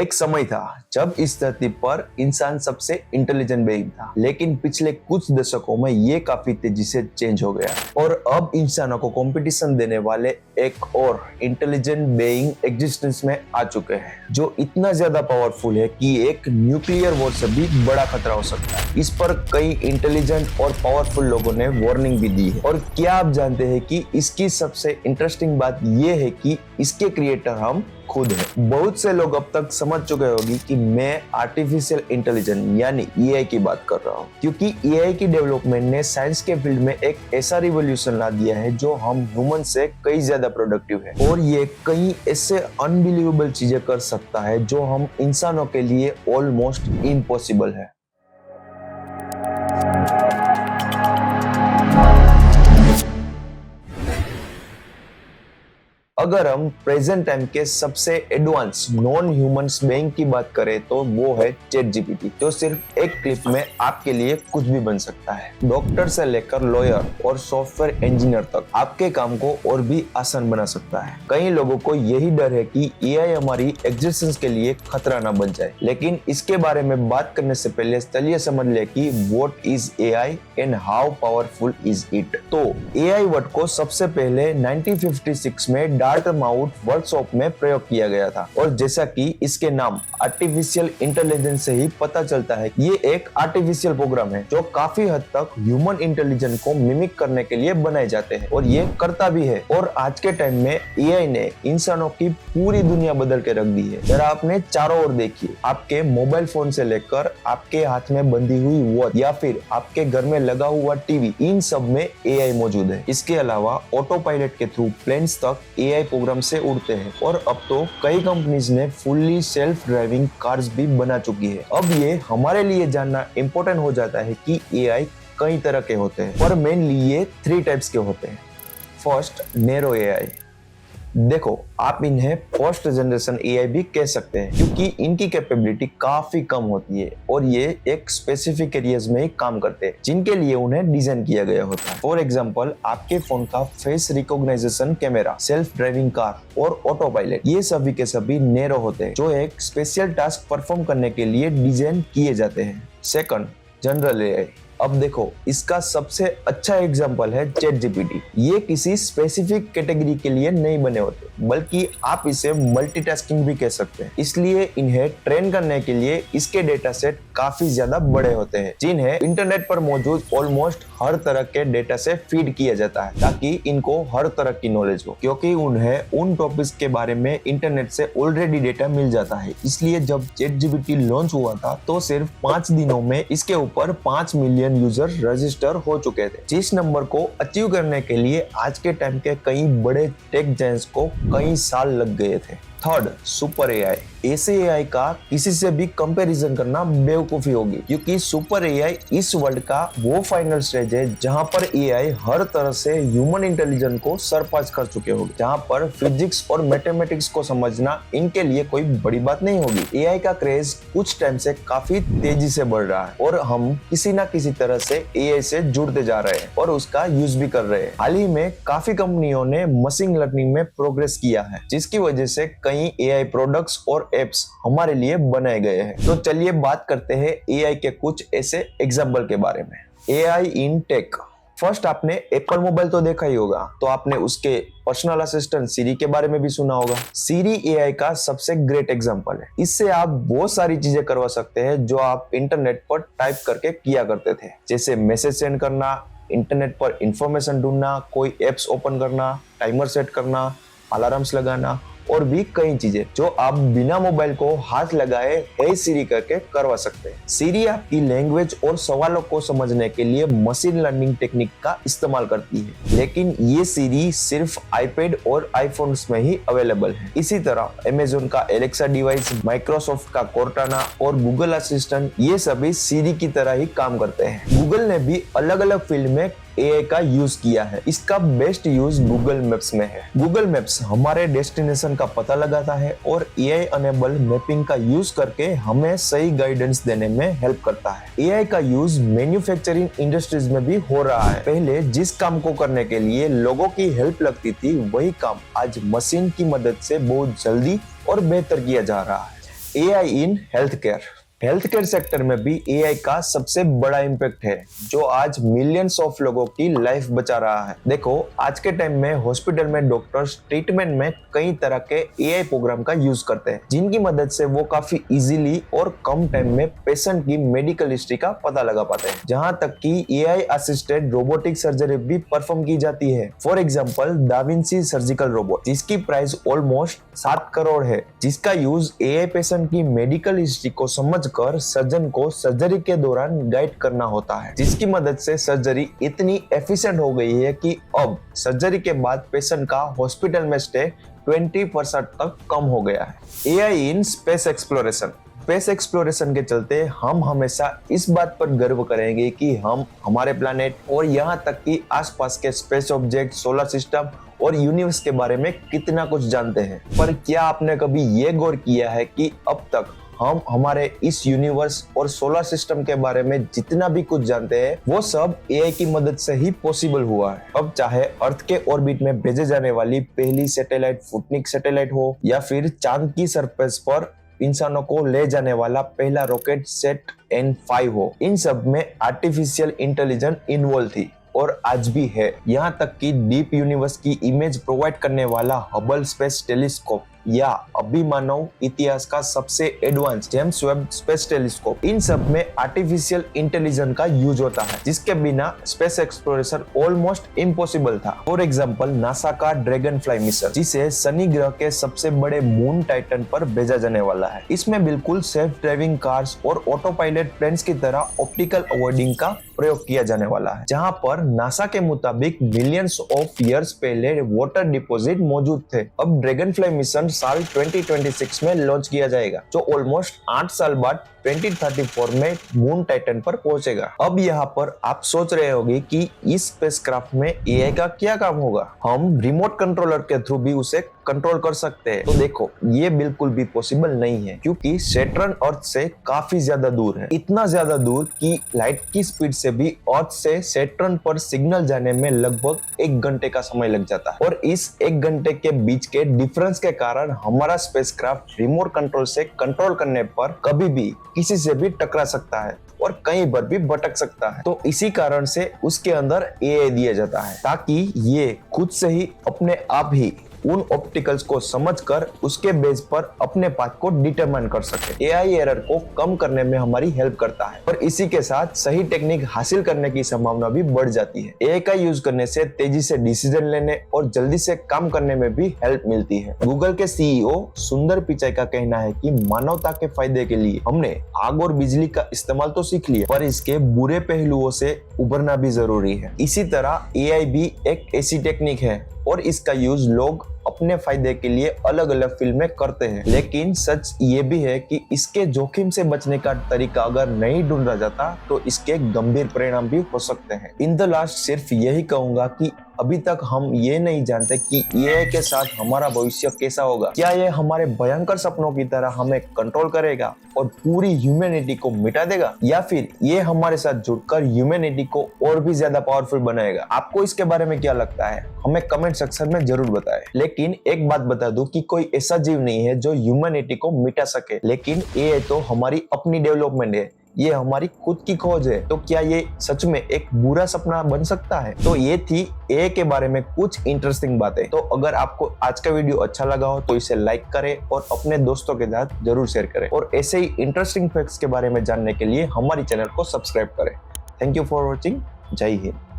एक समय था जब इस धरती पर इंसान सबसे इंटेलिजेंट बीइंग था, लेकिन पिछले कुछ दशकों में ये काफी तेजी से चेंज हो गया और अब इंसानों को कंपटीशन देने वाले एक और इंटेलिजेंट बीइंग एग्जिस्टेंस में आ चुके हैं, जो इतना ज्यादा पावरफुल है कि एक न्यूक्लियर वॉर से भी बड़ा खतरा हो सकता है। इस पर कई इंटेलिजेंट और पावरफुल लोगों ने वार्निंग भी दी है। और क्या आप जानते हैं कि इसकी सबसे इंटरेस्टिंग बात यह है कि इसके क्रिएटर हम खुद है। बहुत से लोग अब तक समझ चुके होंगे कि मैं आर्टिफिशियल इंटेलिजेंस यानी एआई की बात कर रहा हूँ, क्योंकि एआई की डेवलपमेंट ने साइंस के फील्ड में एक ऐसा रिवॉल्यूशन ला दिया है जो हम ह्यूमन से कई ज्यादा प्रोडक्टिव है और ये कई ऐसे अनबिलीवेबल चीजें कर सकता है जो हम इंसानों के लिए ऑलमोस्ट इम्पॉसिबल है। अगर हम प्रेजेंट टाइम के सबसे एडवांस नॉन ह्यूमंस बीइंग की बात करें तो वो है चैट जीपीटी, जो सिर्फ एक क्लिक में आपके लिए कुछ भी बन सकता है। डॉक्टर से लेकर लॉयर और सॉफ्टवेयर इंजीनियर तक आपके काम को और भी आसान बना सकता है। कई लोगों को यही डर है कि एआई हमारी एग्जिस्टेंस के लिए खतरा न बन जाए, लेकिन इसके बारे में बात करने से पहले चलिए समझ ले कि what is AI and how powerful is it. तो एआई वर्ड को सबसे पहले 1956 में डार्टमाउथ वर्कशॉप में प्रयोग किया गया था और जैसा कि इसके नाम आर्टिफिशियल इंटेलिजेंस से ही पता चलता है, ये एक आर्टिफिशियल प्रोग्राम है जो काफी हद तक ह्यूमन इंटेलिजेंस को मिमिक करने के लिए बनाए जाते हैं और ये करता भी है। और आज के टाइम में एआई ने इंसानों की पूरी दुनिया बदल के रख दी है। जरा आपने चारों ओर देखिए, आपके मोबाइल फोन से लेकर आपके हाथ में बंधी हुई वॉच या फिर आपके घर में लगा हुआ टीवी, इन सब में एआई मौजूद है। इसके अलावा ऑटो पायलट के थ्रू प्लेन्स तक एआई प्रोग्राम से उड़ते हैं और अब तो कई कंपनीज ने फुल्ली सेल्फ ड्राइविंग कार्स भी बना चुकी है। अब ये हमारे लिए जानना इम्पोर्टेंट हो जाता है कि एआई कई तरह के होते हैं और मेनली ये 3 टाइप्स के होते हैं। First, narrow AI. देखो, आप इन्हें फर्स्ट जनरेशन एआई भी कह सकते हैं क्योंकि इनकी कैपेबिलिटी काफी कम होती है और ये एक स्पेसिफिक एरियाज में ही काम करते हैं जिनके लिए उन्हें डिजाइन किया गया होता है। फॉर एग्जांपल, आपके फोन का face recognition camera, self driving car और ऑटो पायलट, ये सभी के सभी नैरो होते हैं जो एक स्पेशल टास्क परफॉर्म करने के लिए डिजाइन किए जाते हैं। Second, general AI. अब देखो, इसका सबसे अच्छा एग्जांपल है चैट जीपीटी। ये किसी स्पेसिफिक कैटेगरी के लिए नहीं बने होते, बल्कि आप इसे मल्टीटास्किंग भी कह सकते हैं। इसलिए इन्हें ट्रेन करने के लिए इसके डेटा सेट काफी ज्यादा बड़े होते हैं, जिन्हें इंटरनेट पर मौजूद ऑलमोस्ट हर तरह के डेटा से फीड किया जाता है ताकि इनको हर तरह की नॉलेज हो, क्योंकि उन्हें उन टॉपिक्स के बारे में इंटरनेट से ऑलरेडी डेटा मिल जाता है। इसलिए जब चैट जीपीटी लॉन्च हुआ था तो सिर्फ 5 दिनों में इसके ऊपर 5 मिलियन यूजर रजिस्टर हो चुके थे, जिस नंबर को अचीव करने के लिए आज के टाइम के कई बड़े टेक जायंट्स को कई साल लग गए थे। Third, super AI. ऐसे एआई का किसी से भी कंपैरिजन करना बेवकूफी होगी, क्योंकि सुपर एआई इस वर्ल्ड का वो फाइनल स्टेज है जहां पर एआई हर तरह से ह्यूमन इंटेलिजेंस को सरपास कर चुके होंगे, जहां पर फिजिक्स और मैथमेटिक्स को समझना इनके लिए कोई बड़ी बात नहीं होगी। एआई का क्रेज कुछ टाइम से काफी तेजी से बढ़ रहा है और हम किसी ना किसी तरह से एआई से जुड़ते जा रहे हैं और उसका यूज भी कर रहे हैं। हाल ही में काफी कंपनियों ने मशीन लर्निंग में प्रोग्रेस किया है, जिसकी वजह से कई एआई प्रोडक्ट्स और एप्स हमारे लिए बनाए गए हैं। तो चलिए बात करते हैं एआई के कुछ ऐसे एग्जांपल के बारे में। एआई इन टेक। फर्स्ट, आपने एप्पल मोबाइल तो देखा ही होगा, तो आपने उसके पर्सनल असिस्टेंट सीरी के बारे में भी सुना होगा। सीरी एआई का सबसे ग्रेट एग्जांपल है। इससे आप वो सारी चीजें करवा सकते हैं जो आप इंटरनेट पर टाइप करके किया करते थे, जैसे मैसेज सेंड करना, इंटरनेट पर इंफॉर्मेशन ढूंढना, कोई एप्स ओपन करना, टाइमर सेट करना, अलार्म्स लगाना और भी कई चीजें जो आप बिना मोबाइल को हाथ लगाए हे सीरी करके करवा सकते हैं। सीरी आपकी लैंग्वेज और सवालों को समझने के लिए मशीन लर्निंग टेक्निक का इस्तेमाल करती है, लेकिन ये सीरी सिर्फ आईपैड और आईफोन्स में ही अवेलेबल है। इसी तरह अमेज़न का एलेक्सा डिवाइस, माइक्रोसॉफ्ट का कोर्टाना और गूगल असिस्टेंट, ये सभी सीरी की तरह ही काम करते हैं। गूगल ने भी अलग अलग फील्ड में एआई का यूज किया है। इसका बेस्ट यूज गूगल मैप्स में है। गूगल मैप्स हमारे डेस्टिनेशन का पता लगाता है और एआई अनेबल मैपिंग का यूज करके हमें सही गाइडेंस देने में हेल्प करता है। एआई का यूज मैन्युफैक्चरिंग इंडस्ट्रीज में भी हो रहा है। पहले जिस काम को करने के लिए लोगों की हेल्प लगती थी, वही काम आज मशीन की मदद से बहुत जल्दी और बेहतर किया जा रहा है। AI in health care sector में भी AI का सबसे बड़ा इम्पैक्ट है, जो आज मिलियंस ऑफ लोगों की लाइफ बचा रहा है। देखो, आज के टाइम में हॉस्पिटल में डॉक्टर्स ट्रीटमेंट में कई तरह के AI प्रोग्राम का यूज करते हैं, जिनकी मदद से वो काफी इजीली और कम टाइम में पेशेंट की मेडिकल हिस्ट्री का पता लगा पाते हैं। जहां तक कि AI असिस्टेड रोबोटिक सर्जरी भी परफॉर्म की जाती है। For example, DaVinci surgical robot, जिसकी प्राइस ऑलमोस्ट 7 करोड़ है, जिसका यूज AI पेशेंट की मेडिकल हिस्ट्री को समझ कर सर्जन को सर्जरी के दौरान गाइड करना होता है, जिसकी मदद से सर्जरी इतनी एफिशिएंट हो गई है कि अब सर्जरी के बाद पेशेंट का हॉस्पिटल में स्टे 20% तक कम हो गया है। AI इन स्पेस एक्सप्लोरेशन के चलते हम हमेशा इस बात पर गर्व करेंगे कि हम हमारे प्लैनेट और यहाँ तक कि आसपास के स्पेस ऑब्जेक्ट, सोलर सिस्टम और यूनिवर्स के बारे में कितना कुछ जानते हैं। पर क्या आपने कभी ये गौर किया है कि अब तक हम हमारे इस यूनिवर्स और सोलर सिस्टम के बारे में जितना भी कुछ जानते हैं, वो सब AI की मदद से ही पॉसिबल हुआ है। अब चाहे अर्थ के ऑर्बिट में भेजे जाने वाली पहली सैटेलाइट स्पुतनिक सैटेलाइट हो, या फिर चांद की सरफेस पर इंसानों को ले जाने वाला पहला रॉकेट SETN-5 हो, इन सब में आर्टिफिशियल इंटेलिजेंस इन्वॉल्व थी और आज भी है। यहाँ तक कि डीप यूनिवर्स की इमेज प्रोवाइड करने वाला हबल स्पेस टेलीस्कोप या अभी मानव इतिहास का सबसे advance James Webb space telescope, इन सब में आर्टिफिशियल इंटेलिजेंस का यूज होता है, जिसके बिना स्पेस एक्सप्लोरेशन ऑलमोस्ट इम्पॉसिबल था। फॉर एग्जांपल, नासा का ड्रैगन फ्लाई मिशन, जिसे शनि ग्रह के सबसे बड़े मून टाइटन पर भेजा जाने वाला है, इसमें बिल्कुल सेल्फ ड्राइविंग कार्स और ऑटो पायलट प्लेन्स की तरह ऑप्टिकल अवॉइडिंग का प्रयोग किया जाने वाला है, जहां पर नासा के मुताबिक मिलियंस ऑफ ईयर्स पहले वाटर डिपॉजिट मौजूद थे। अब ड्रैगन फ्लाई मिशन साल 2026 में लॉन्च किया जाएगा, जो ऑलमोस्ट 8 साल बाद 2034 में मून टाइटन पर पहुंचेगा। अब यहाँ पर आप सोच रहे होंगे कि इस स्पेसक्राफ्ट में AI का क्या काम होगा, हम रिमोट कंट्रोलर के थ्रू भी उसे कंट्रोल कर सकते हैं। तो देखो, ये बिल्कुल भी पॉसिबल नहीं है, क्योंकि सैटर्न अर्थ से काफी ज्यादा दूर है, इतना ज्यादा दूर कि लाइट की स्पीड से भी अर्थ से सैटर्न पर सिग्नल जाने में लगभग 1 घंटे का समय लग जाता है। और इस 1 घंटे के बीच के डिफरेंस के कारण हमारा स्पेसक्राफ्ट रिमोट कंट्रोल से कंट्रोल करने पर कभी भी किसी से भी टकरा सकता है और कहीं पर भी भटक सकता है। तो इसी कारण से उसके अंदर AI दिया जाता है, ताकि ये खुद से ही अपने आप ही उन ऑप्टिकल्स को समझकर उसके बेस पर अपने पाथ को डिटरमाइन कर सके। AI एरर को कम करने में हमारी हेल्प करता है और इसी के साथ सही टेक्निक हासिल करने की संभावना भी बढ़ जाती है। AI का यूज करने से तेजी से डिसीजन लेने और जल्दी से काम करने में भी हेल्प मिलती है। गूगल के CEO सुंदर पिचाई का कहना है कि मानवता के फायदे के लिए हमने आग और बिजली का इस्तेमाल तो सीख लिया, पर इसके बुरे पहलुओं से उभरना भी जरूरी है। इसी तरह AI भी एक ऐसी टेक्निक है और इसका यूज लोग अपने फायदे के लिए अलग अलग फील्ड में करते हैं, लेकिन सच ये भी है कि इसके जोखिम से बचने का तरीका अगर नहीं ढूंढा जाता तो इसके गंभीर परिणाम भी हो सकते हैं। इन द लास्ट सिर्फ यही कहूंगा कि अभी तक हम ये नहीं जानते कि AI के साथ हमारा भविष्य कैसा होगा। क्या ये हमारे भयंकर सपनों की तरह हमें कंट्रोल करेगा और पूरी ह्यूमैनिटी को मिटा देगा, या फिर ये हमारे साथ जुड़कर ह्यूमैनिटी को और भी ज्यादा पावरफुल बनाएगा? आपको इसके बारे में क्या लगता है, हमें कमेंट सेक्शन में जरूर बताएं। लेकिन एक बात बता दूं कि कोई ऐसा जीव नहीं है जो ह्यूमैनिटी को मिटा सके, लेकिन AI तो हमारी अपनी डेवलपमेंट है, ये हमारी खुद की खोज है। तो क्या ये सच में एक बुरा सपना बन सकता है? तो ये थी AI के बारे में कुछ इंटरेस्टिंग बातें। तो अगर आपको आज का वीडियो अच्छा लगा हो तो इसे लाइक करें और अपने दोस्तों के साथ जरूर शेयर करें, और ऐसे ही इंटरेस्टिंग फैक्ट्स के बारे में जानने के लिए हमारी चैनल को सब्सक्राइब करें। Thank you for watching. जय हिंद।